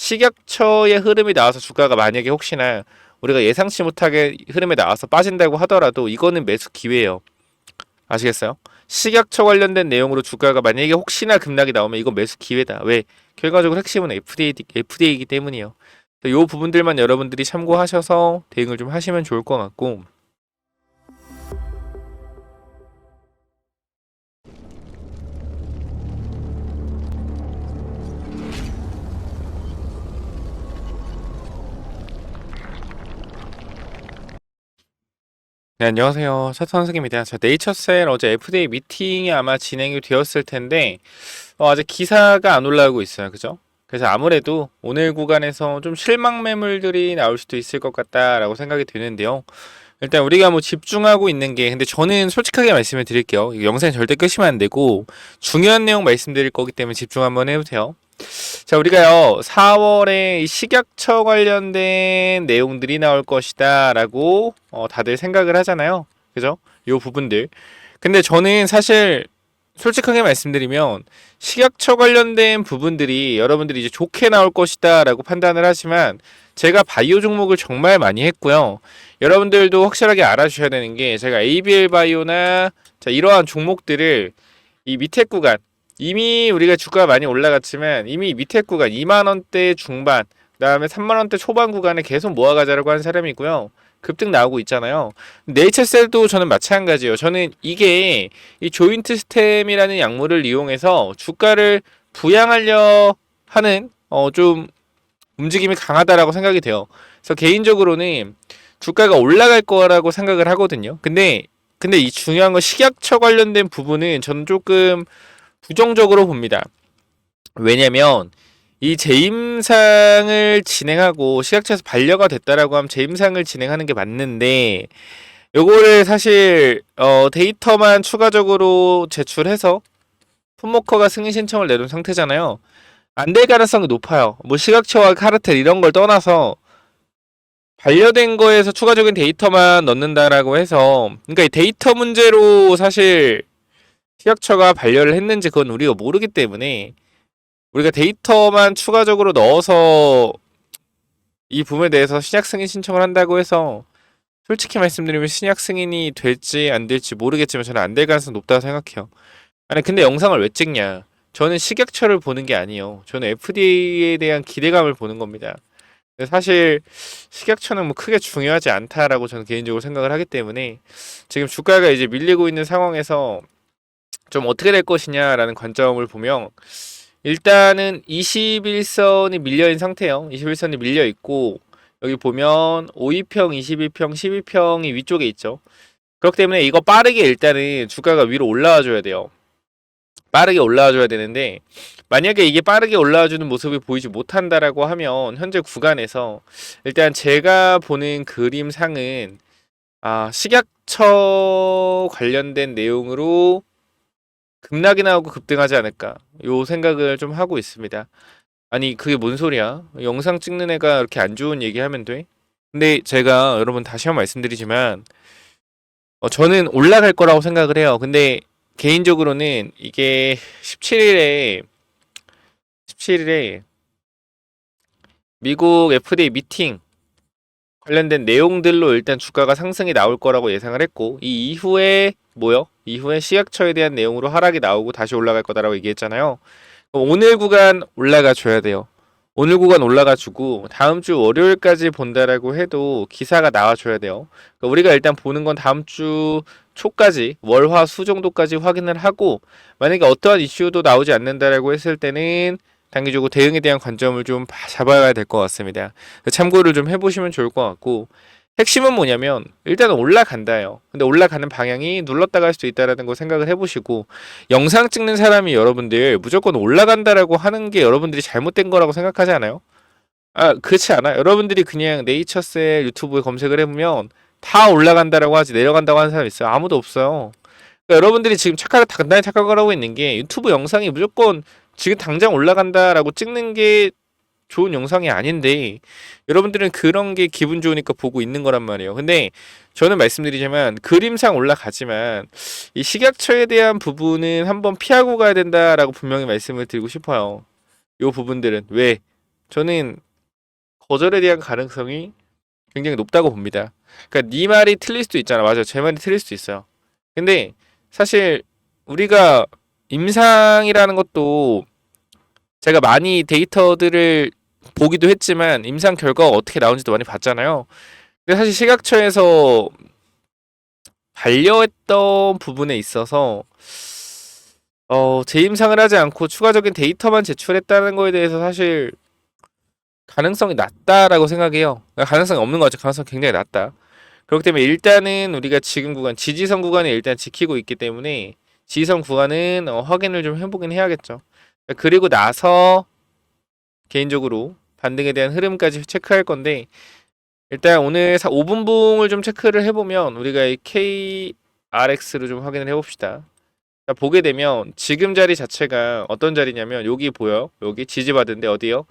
식약처의 흐름이 나와서 주가가 만약에 혹시나 우리가 예상치 못하게 흐름에 나와서 빠진다고 하더라도 이거는 매수 기회예요. 아시겠어요? 식약처 관련된 내용으로 주가가 만약에 혹시나 급락이 나오면 이건 매수 기회다. 왜? 결과적으로 핵심은 FDA이기 때문이에요. 이 부분들만 여러분들이 참고하셔서 대응을 좀 하시면 좋을 것 같고, 네, 안녕하세요. 차선석입니다. 자, 네이처셀 어제 FDA 미팅이 아마 진행이 되었을 텐데, 아직 기사가 안 올라오고 있어요. 그죠? 그래서 아무래도 오늘 구간에서 좀 실망 매물들이 나올 수도 있을 것 같다라고 생각이 드는데요. 일단 우리가 뭐 집중하고 있는 게, 근데 저는 솔직하게 말씀을 드릴게요. 이 영상 절대 끄시면 안 되고, 중요한 내용 말씀드릴 거기 때문에 집중 한번 해보세요. 자, 우리가요, 4월에 식약처 관련된 내용들이 나올 것이다 라고 다들 생각을 하잖아요. 그죠? 요 부분들. 근데 저는 사실 솔직하게 말씀드리면 식약처 관련된 부분들이 여러분들이 이제 좋게 나올 것이다 라고 판단을 하지만, 제가 바이오 종목을 정말 많이 했고요. 여러분들도 확실하게 알아주셔야 되는 게, 제가 ABL 바이오나 자, 이러한 종목들을 이 밑에 구간, 이미 우리가 주가가 많이 올라갔지만 이미 밑에 구간 2만원대 중반, 그 다음에 3만원대 초반 구간에 계속 모아가자라고 한 사람이고요. 급등 나오고 있잖아요. 네이처셀도 저는 마찬가지예요. 저는 이게 이 조인트 스템이라는 약물을 이용해서 주가를 부양하려 하는 좀 움직임이 강하다라고 생각이 돼요. 그래서 개인적으로는 주가가 올라갈 거라고 생각을 하거든요. 근데 이 중요한 건 식약처 관련된 부분은 저는 조금 부정적으로 봅니다. 왜냐면 이 재임상을 진행하고 식약처에서 반려가 됐다라고 하면 재임상을 진행하는 게 맞는데, 요거를 사실 데이터만 추가적으로 제출해서 풋모커가 승인 신청을 내놓은 상태잖아요. 안 될 가능성이 높아요. 뭐 식약처와 카르텔 이런 걸 떠나서 반려된 거에서 추가적인 데이터만 넣는다라고 해서, 그러니까 이 데이터 문제로 사실 식약처가 반려를 했는지 그건 우리가 모르기 때문에, 우리가 데이터만 추가적으로 넣어서 이 부분에 대해서 신약 승인 신청을 한다고 해서, 솔직히 말씀드리면 신약 승인이 될지 안 될지 모르겠지만 저는 안 될 가능성이 높다고 생각해요. 아니 근데 영상을 왜 찍냐? 저는 식약처를 보는 게 아니에요. 저는 FDA에 대한 기대감을 보는 겁니다. 근데 사실 식약처는 뭐 크게 중요하지 않다라고 저는 개인적으로 생각을 하기 때문에, 지금 주가가 이제 밀리고 있는 상황에서 좀 어떻게 될 것이냐라는 관점을 보면, 일단은 21선이 밀려있는 상태예요. 21선이 밀려있고, 여기 보면 52평, 21평, 12평이 위쪽에 있죠. 그렇기 때문에 이거 빠르게 일단은 주가가 위로 올라와 줘야 돼요. 빠르게 올라와 줘야 되는데, 만약에 이게 빠르게 올라와 주는 모습이 보이지 못한다라고 하면 현재 구간에서 일단 제가 보는 그림상은 식약처 관련된 내용으로 급락이 나오고 급등하지 않을까, 요 생각을 좀 하고 있습니다. 아니 그게 뭔 소리야? 영상 찍는 애가 이렇게 안 좋은 얘기하면 돼? 근데 제가 여러분 다시 한번 말씀드리지만, 저는 올라갈 거라고 생각을 해요. 근데 개인적으로는 이게 17일에 미국 FDA 미팅 관련된 내용들로 일단 주가가 상승이 나올 거라고 예상을 했고, 이 이후에 뭐요? 이후에 식약처에 대한 내용으로 하락이 나오고 다시 올라갈 거다라고 얘기했잖아요. 오늘 구간 올라가 줘야 돼요. 오늘 구간 올라가 주고 다음 주 월요일까지 본다라고 해도 기사가 나와 줘야 돼요. 그러니까 우리가 일단 보는 건 다음 주 초까지, 월화 수 정도까지 확인을 하고, 만약에 어떠한 이슈도 나오지 않는다라고 했을 때는 단기적으로 대응에 대한 관점을 좀 잡아야 될 것 같습니다. 참고를 좀 해보시면 좋을 것 같고, 핵심은 뭐냐면 일단은 올라간다예요. 근데 올라가는 방향이 눌렀다 갈 수도 있다라는 거 생각을 해보시고, 영상 찍는 사람이 여러분들 무조건 올라간다라고 하는 게 여러분들이 잘못된 거라고 생각하지 않아요? 그렇지 않아. 여러분들이 그냥 네이처셀 유튜브에 검색을 해보면 다 올라간다라고 하지 내려간다고 하는 사람 있어요? 아무도 없어요. 그러니까 여러분들이 지금 간단히 착각을 하고 있는 게, 유튜브 영상이 무조건 지금 당장 올라간다라고 찍는 게 좋은 영상이 아닌데, 여러분들은 그런 게 기분 좋으니까 보고 있는 거란 말이에요. 근데 저는 말씀드리자면 그림상 올라가지만 이 식약처에 대한 부분은 한번 피하고 가야 된다라고 분명히 말씀을 드리고 싶어요. 요 부분들은 왜? 저는 거절에 대한 가능성이 굉장히 높다고 봅니다. 그러니까 네 말이 틀릴 수도 있잖아. 맞아. 제 말이 틀릴 수도 있어요. 근데 사실 우리가 임상이라는 것도 제가 많이 데이터들을 보기도 했지만 임상 결과가 어떻게 나오는지도 많이 봤잖아요. 근데 사실 식약처에서 반려했던 부분에 있어서 재임상을 하지 않고 추가적인 데이터만 제출했다는 거에 대해서 사실 가능성이 낮다라고 생각해요. 그러니까 가능성이 없는 거죠. 가능성이 굉장히 낮다. 그렇기 때문에 일단은 우리가 지금 구간, 지지선 구간을 일단 지키고 있기 때문에 지지선 구간은 확인을 좀 해보긴 해야겠죠. 그리고 나서 개인적으로 반등에 대한 흐름까지 체크할 건데 일단 오늘 5분봉을 좀 체크를 해보면 우리가 이 KRX를 좀 확인을 해봅시다. 자, 보게 되면 지금 자리 자체가 어떤 자리냐면 여기 보여요? 여기 지지받은데 어디요?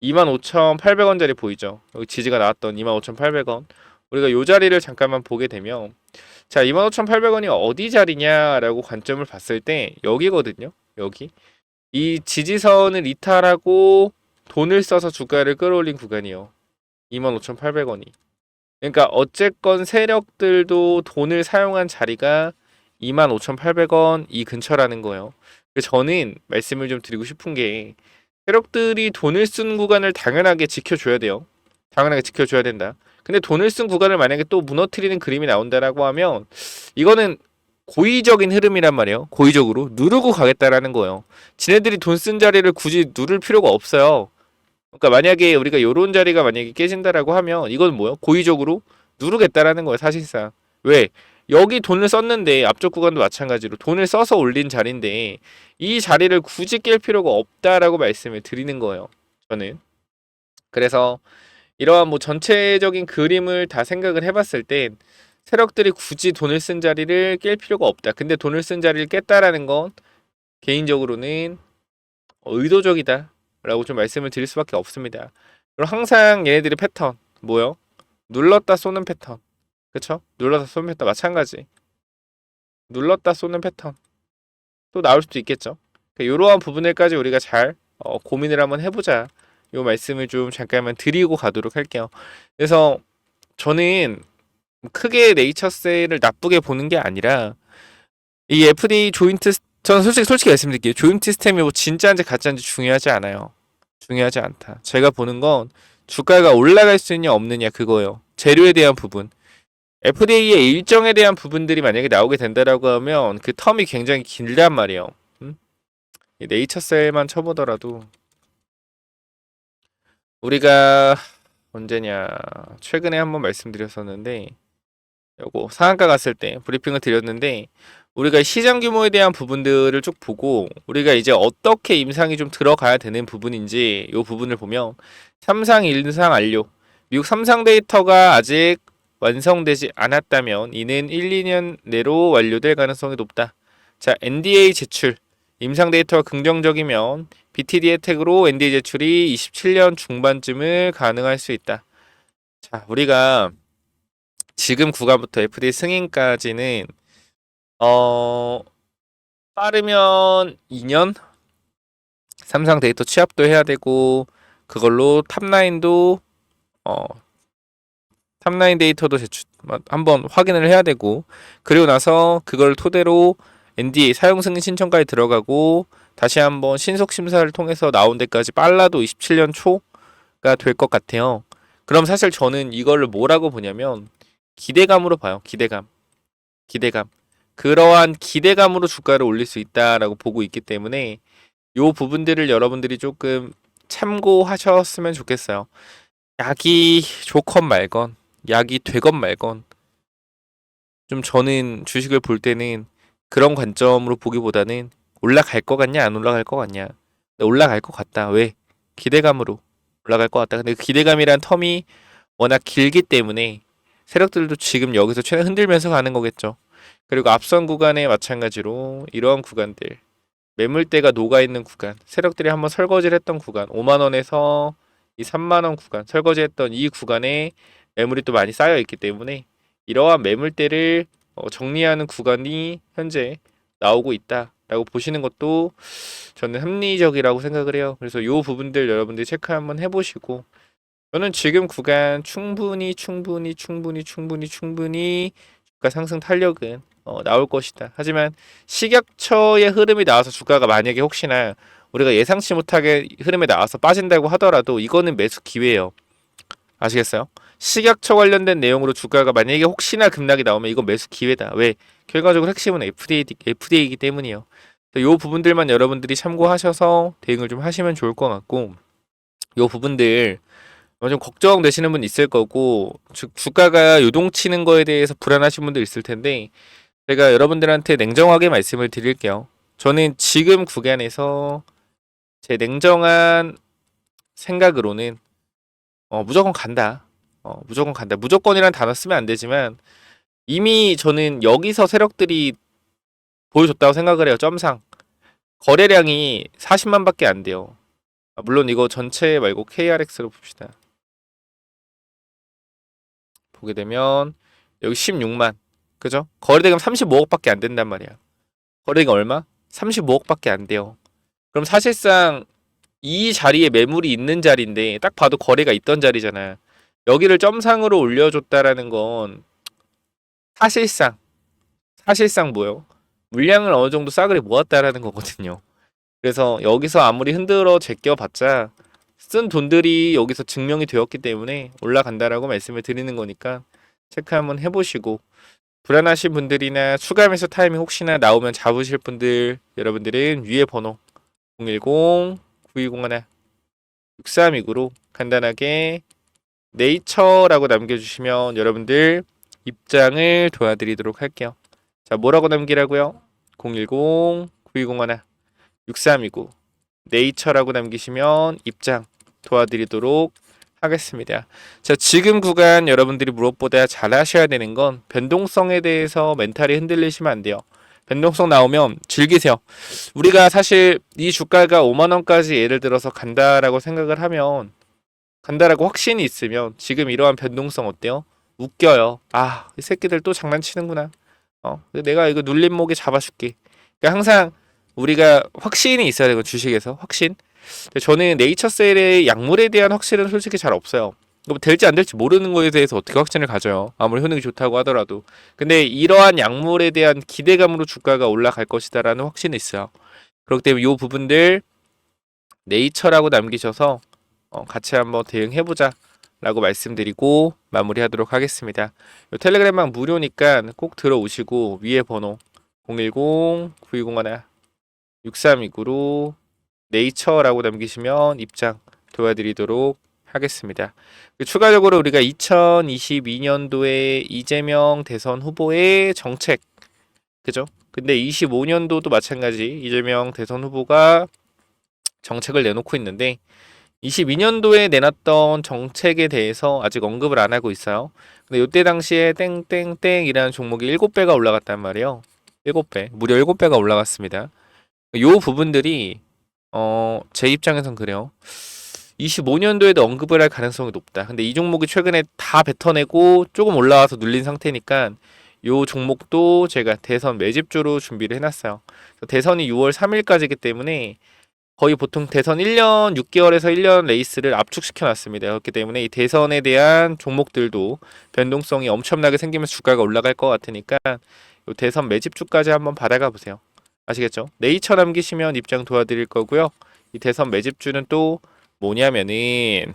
25,800원짜리 보이죠? 여기 지지가 나왔던 25,800원. 우리가 이 자리를 잠깐만 보게 되면 자, 25,800원이 어디 자리냐라고 관점을 봤을 때 여기거든요. 여기. 이 지지선을 이탈하고 돈을 써서 주가를 끌어올린 구간이요. 25,800원이. 그러니까 어쨌건 세력들도 돈을 사용한 자리가 25,800원 이 근처라는 거예요. 그래서 저는 말씀을 좀 드리고 싶은 게 세력들이 돈을 쓴 구간을 당연하게 지켜줘야 돼요. 당연하게 지켜줘야 된다. 근데 돈을 쓴 구간을 만약에 또 무너뜨리는 그림이 나온다라고 하면 이거는 고의적인 흐름이란 말이에요. 고의적으로 누르고 가겠다라는 거예요. 지네들이 돈 쓴 자리를 굳이 누를 필요가 없어요. 그러니까 만약에 우리가 요런 자리가 만약에 깨진다라고 하면 이건 뭐예요? 고의적으로 누르겠다라는 거예요, 사실상. 왜? 여기 돈을 썼는데 앞쪽 구간도 마찬가지로 돈을 써서 올린 자리인데 이 자리를 굳이 깰 필요가 없다라고 말씀을 드리는 거예요. 저는. 그래서 이러한 뭐 전체적인 그림을 다 생각을 해봤을 땐 세력들이 굳이 돈을 쓴 자리를 깰 필요가 없다. 근데 돈을 쓴 자리를 깼다라는 건 개인적으로는 의도적이다. 라고 좀 말씀을 드릴 수밖에 없습니다. 그리고 항상 얘네들의 패턴 뭐요? 눌렀다 쏘는 패턴. 그쵸? 눌렀다 쏘는 패턴 마찬가지. 눌렀다 쏘는 패턴 또 나올 수도 있겠죠. 이러한 부분들까지 우리가 잘 고민을 한번 해보자. 요 말씀을 좀 잠깐만 드리고 가도록 할게요. 그래서 저는 크게 네이처셀을 나쁘게 보는 게 아니라 이 FDA 조인트 저는 솔직히 말씀드릴게요. 조인트 시스템이 뭐 진짜인지 가짜인지 중요하지 않아요. 중요하지 않다. 제가 보는 건 주가가 올라갈 수 있냐 없느냐 그거예요. 재료에 대한 부분. FDA의 일정에 대한 부분들이 만약에 나오게 된다라고 하면 그 텀이 굉장히 길단 말이에요. 이 네이처셀만 쳐보더라도 우리가 언제냐 최근에 한번 말씀드렸었는데 요거 상한가 갔을 때 브리핑을 드렸는데 우리가 시장 규모에 대한 부분들을 쭉 보고 우리가 이제 어떻게 임상이 좀 들어가야 되는 부분인지 요 부분을 보면 3상 1상 완료 미국 3상 데이터가 아직 완성되지 않았다면 이는 1, 2년 내로 완료될 가능성이 높다. 자, NDA 제출 임상 데이터가 긍정적이면 BTD 혜택으로 NDA 제출이 27년 중반쯤을 가능할 수 있다. 자, 우리가 지금 구간부터 FDA 승인까지는 빠르면 2년? 삼성 데이터 취합도 해야 되고 그걸로 탑라인도 탑라인 데이터도 제출 한번 확인을 해야 되고 그리고 나서 그걸 토대로 NDA 사용 승인 신청까지 들어가고 다시 한번 신속 심사를 통해서 나온 데까지 빨라도 27년 초가 될 것 같아요. 그럼 사실 저는 이거를 뭐라고 보냐면 기대감으로 봐요. 기대감. 그러한 기대감으로 주가를 올릴 수 있다라고 보고 있기 때문에 요 부분들을 여러분들이 조금 참고하셨으면 좋겠어요. 약이 좋건 말건, 약이 되건 말건, 좀 저는 주식을 볼 때는 그런 관점으로 보기보다는 올라갈 것 같냐, 안 올라갈 것 같냐. 올라갈 것 같다. 왜? 기대감으로 올라갈 것 같다. 근데 그 기대감이란 텀이 워낙 길기 때문에 세력들도 지금 여기서 최대 흔들면서 가는 거겠죠. 그리고 앞선 구간에 마찬가지로 이러한 구간들 매물대가 녹아있는 구간 세력들이 한번 설거지를 했던 구간 5만원에서 이 3만원 구간 설거지했던 이 구간에 매물이 또 많이 쌓여 있기 때문에 이러한 매물대를 정리하는 구간이 현재 나오고 있다라고 보시는 것도 저는 합리적이라고 생각을 해요. 그래서 요 부분들 여러분들이 체크 한번 해보시고 저는 지금 구간 충분히 주가 상승 탄력은 나올 것이다. 하지만 식약처의 흐름이 나와서 주가가 만약에 혹시나 우리가 예상치 못하게 흐름에 나와서 빠진다고 하더라도 이거는 매수 기회예요. 아시겠어요? 식약처 관련된 내용으로 주가가 만약에 혹시나 급락이 나오면 이건 매수 기회다. 왜? 결과적으로 핵심은 FDA이기 때문이에요. 이 부분들만 여러분들이 참고하셔서 대응을 좀 하시면 좋을 것 같고 이 부분들 좀 걱정되시는 분 있을 거고 주가가 요동치는 거에 대해서 불안하신 분들 있을 텐데 제가 여러분들한테 냉정하게 말씀을 드릴게요. 저는 지금 구간에서 제 냉정한 생각으로는 무조건 간다. 무조건 간다. 무조건이란 단어 쓰면 안 되지만 이미 저는 여기서 세력들이 보여줬다고 생각을 해요. 점상 거래량이 40만밖에 안 돼요. 물론 이거 전체 말고 KRX로 봅시다. 보게 되면 여기 16만 그죠? 거래대금 35억밖에 안 된단 말이야. 거래대금 얼마? 35억밖에 안 돼요. 그럼 사실상 이 자리에 매물이 있는 자리인데 딱 봐도 거래가 있던 자리잖아. 여기를 점상으로 올려줬다라는 건 사실상 뭐요? 물량을 어느 정도 싸그리 모았다라는 거거든요. 그래서 여기서 아무리 흔들어 제껴봤자 쓴 돈들이 여기서 증명이 되었기 때문에 올라간다라고 말씀을 드리는 거니까 체크 한번 해보시고 불안하신 분들이나 추가 매수 타이밍 혹시나 나오면 잡으실 분들 여러분들은 위에 번호 010-9201-6329로 간단하게 네이처라고 남겨주시면 여러분들 입장을 도와드리도록 할게요. 자, 뭐라고 남기라고요? 010-9201-6329 네이처라고 남기시면 입장 도와드리도록 하겠습니다. 자, 지금 구간 여러분들이 무엇보다 잘 하셔야 되는 건 변동성에 대해서 멘탈이 흔들리시면 안 돼요. 변동성 나오면 즐기세요. 우리가 사실 이 주가가 5만 원까지 예를 들어서 간다라고 생각을 하면 간다라고 확신이 있으면 지금 이러한 변동성 어때요? 웃겨요. 아, 이 새끼들 또 장난치는구나. 내가 이거 눌림목에 잡아줄게. 그러니까 항상 우리가 확신이 있어야 되고 주식에서 확신. 저는 네이처셀의 약물에 대한 확신은 솔직히 잘 없어요. 뭐 될지 안 될지 모르는 거에 대해서 어떻게 확신을 가져요? 아무리 효능이 좋다고 하더라도. 근데 이러한 약물에 대한 기대감으로 주가가 올라갈 것이다라는 확신이 있어요. 그렇기 때문에 이 부분들 네이처라고 남기셔서 같이 한번 대응해보자 라고 말씀드리고 마무리하도록 하겠습니다. 텔레그램방 무료니까 꼭 들어오시고 위에 번호 010-9201-6329로 네이처라고 남기시면 입장 도와드리도록 하겠습니다. 추가적으로 우리가 2022년도에 이재명 대선 후보의 정책 그죠? 근데 25년도도 마찬가지 이재명 대선 후보가 정책을 내놓고 있는데 22년도에 내놨던 정책에 대해서 아직 언급을 안 하고 있어요. 근데 이때 당시에 땡땡땡이라는 종목이 7배가 올라갔단 말이에요. 7배, 무려 7배가 올라갔습니다. 요 부분들이 제 입장에선 그래요. 25년도에도 언급을 할 가능성이 높다. 근데 이 종목이 최근에 다 뱉어내고 조금 올라와서 눌린 상태니까 요 종목도 제가 대선 매집주로 준비를 해놨어요. 대선이 6월 3일까지이기 때문에 거의 보통 대선 1년 6개월에서 1년 레이스를 압축시켜 놨습니다. 그렇기 때문에 이 대선에 대한 종목들도 변동성이 엄청나게 생기면서 주가가 올라갈 것 같으니까 요 대선 매집주까지 한번 받아가 보세요. 아시겠죠? 네이처 남기시면 입장 도와드릴 거고요. 이 대선 매집주는 또 뭐냐면은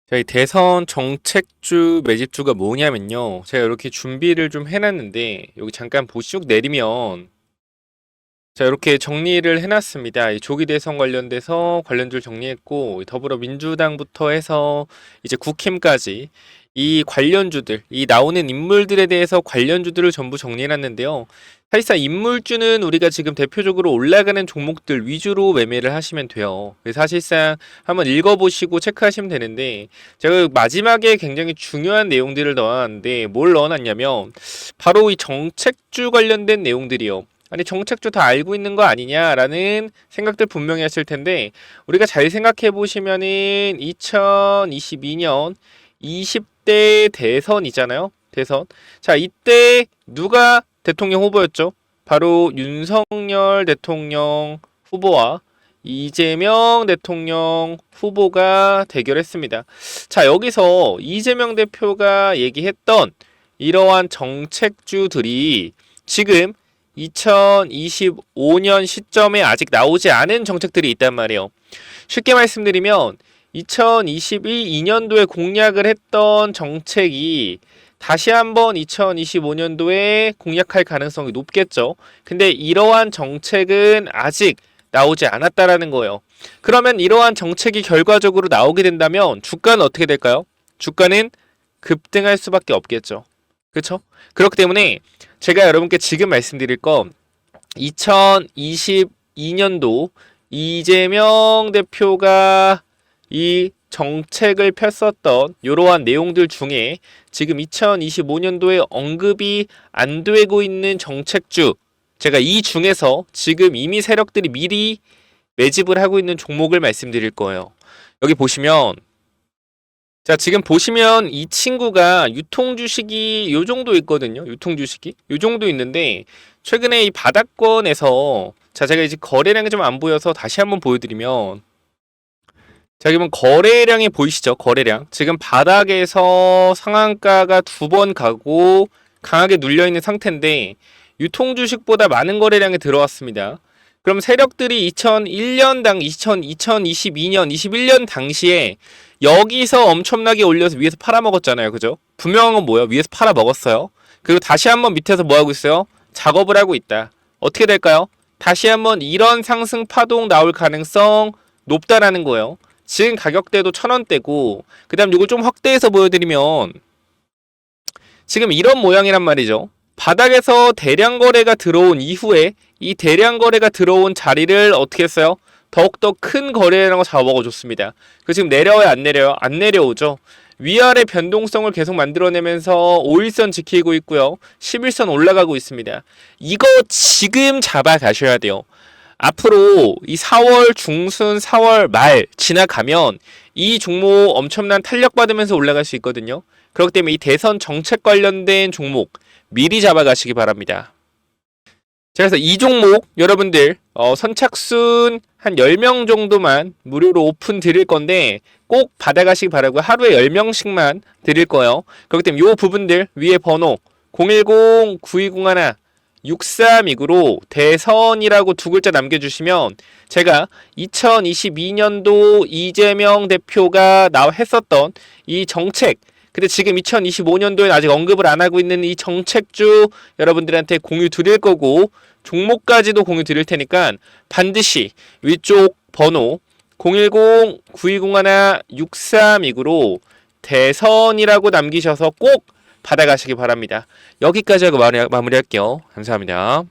저희 대선 정책주 매집주가 뭐냐면요. 제가 이렇게 준비를 좀 해놨는데 여기 잠깐 보시쭉 내리면 자, 이렇게 정리를 해놨습니다. 이 조기 대선 관련돼서 관련주를 정리했고 더불어민주당부터 해서 이제 국힘까지 이 관련주들, 이 나오는 인물들에 대해서 관련주들을 전부 정리해놨는데요. 사실상 인물주는 우리가 지금 대표적으로 올라가는 종목들 위주로 매매를 하시면 돼요. 사실상 한번 읽어보시고 체크하시면 되는데 제가 마지막에 굉장히 중요한 내용들을 넣어놨는데 뭘 넣어놨냐면 바로 이 정책주 관련된 내용들이요. 아니 정책주 다 알고 있는 거 아니냐라는 생각들 분명히 하실 텐데 우리가 잘 생각해 보시면은 2022년 20대 대선이잖아요. 대선. 자, 이때 누가 대통령 후보였죠? 바로 윤석열 대통령 후보와 이재명 대통령 후보가 대결했습니다. 자, 여기서 이재명 대표가 얘기했던 이러한 정책주들이 지금 2025년 시점에 아직 나오지 않은 정책들이 있단 말이에요. 쉽게 말씀드리면 2022년도에 공약을 했던 정책이 다시 한번 2025년도에 공약할 가능성이 높겠죠. 근데 이러한 정책은 아직 나오지 않았다라는 거예요. 그러면 이러한 정책이 결과적으로 나오게 된다면 주가는 어떻게 될까요? 주가는 급등할 수밖에 없겠죠. 그렇죠? 그렇기 때문에 제가 여러분께 지금 말씀드릴 건 2022년도 이재명 대표가 이 정책을 폈었던 이러한 내용들 중에 지금 2025년도에 언급이 안 되고 있는 정책주, 제가 이 중에서 지금 이미 세력들이 미리 매집을 하고 있는 종목을 말씀드릴 거예요. 여기 보시면, 자, 지금 보시면 이 친구가 유통주식이 요 정도 있거든요. 유통주식이 요 정도 있는데 최근에 이 바닥권에서, 자, 제가 이제 거래량이 좀 안 보여서 다시 한번 보여드리면, 자, 그러면 거래량이 보이시죠? 거래량. 지금 바닥에서 상한가가 2번 가고 강하게 눌려있는 상태인데 유통주식보다 많은 거래량이 들어왔습니다. 그럼 세력들이 2022년, 21년 당시에 여기서 엄청나게 올려서 위에서 팔아먹었잖아요. 그죠? 분명한 건 뭐예요? 위에서 팔아먹었어요. 그리고 다시 한번 밑에서 뭐하고 있어요? 작업을 하고 있다. 어떻게 될까요? 다시 한번 이런 상승 파동 나올 가능성 높다라는 거예요. 지금 가격대도 1,000원대고, 그 다음 이걸 좀 확대해서 보여드리면 지금 이런 모양이란 말이죠. 바닥에서 대량 거래가 들어온 이후에 이 대량 거래가 들어온 자리를 어떻게 했어요? 더욱더 큰 거래량으로 잡아먹어줬습니다. 그 지금 내려와요? 안 내려요? 안 내려오죠. 위아래 변동성을 계속 만들어내면서 5일선 지키고 있고요. 11선 올라가고 있습니다. 이거 지금 잡아가셔야 돼요. 앞으로 이 4월 중순, 4월 말 지나가면 이 종목 엄청난 탄력받으면서 올라갈 수 있거든요. 그렇기 때문에 이 대선 정책 관련된 종목 미리 잡아가시기 바랍니다. 자, 그래서 이 종목 여러분들 선착순 한 10명 정도만 무료로 오픈 드릴 건데 꼭 받아가시기 바라고, 하루에 10명씩만 드릴 거예요. 그렇기 때문에 이 부분들 위에 번호 010-9201 6329로 대선이라고 2글자 남겨주시면 제가 2022년도 이재명 대표가 했었던 이 정책, 근데 지금 2025년도에 아직 언급을 안 하고 있는 이 정책주 여러분들한테 공유 드릴 거고 종목까지도 공유 드릴 테니까 반드시 위쪽 번호 010-9201 6329로 대선이라고 남기셔서 꼭 받아가시기 바랍니다. 여기까지 하고 마무리할게요. 감사합니다.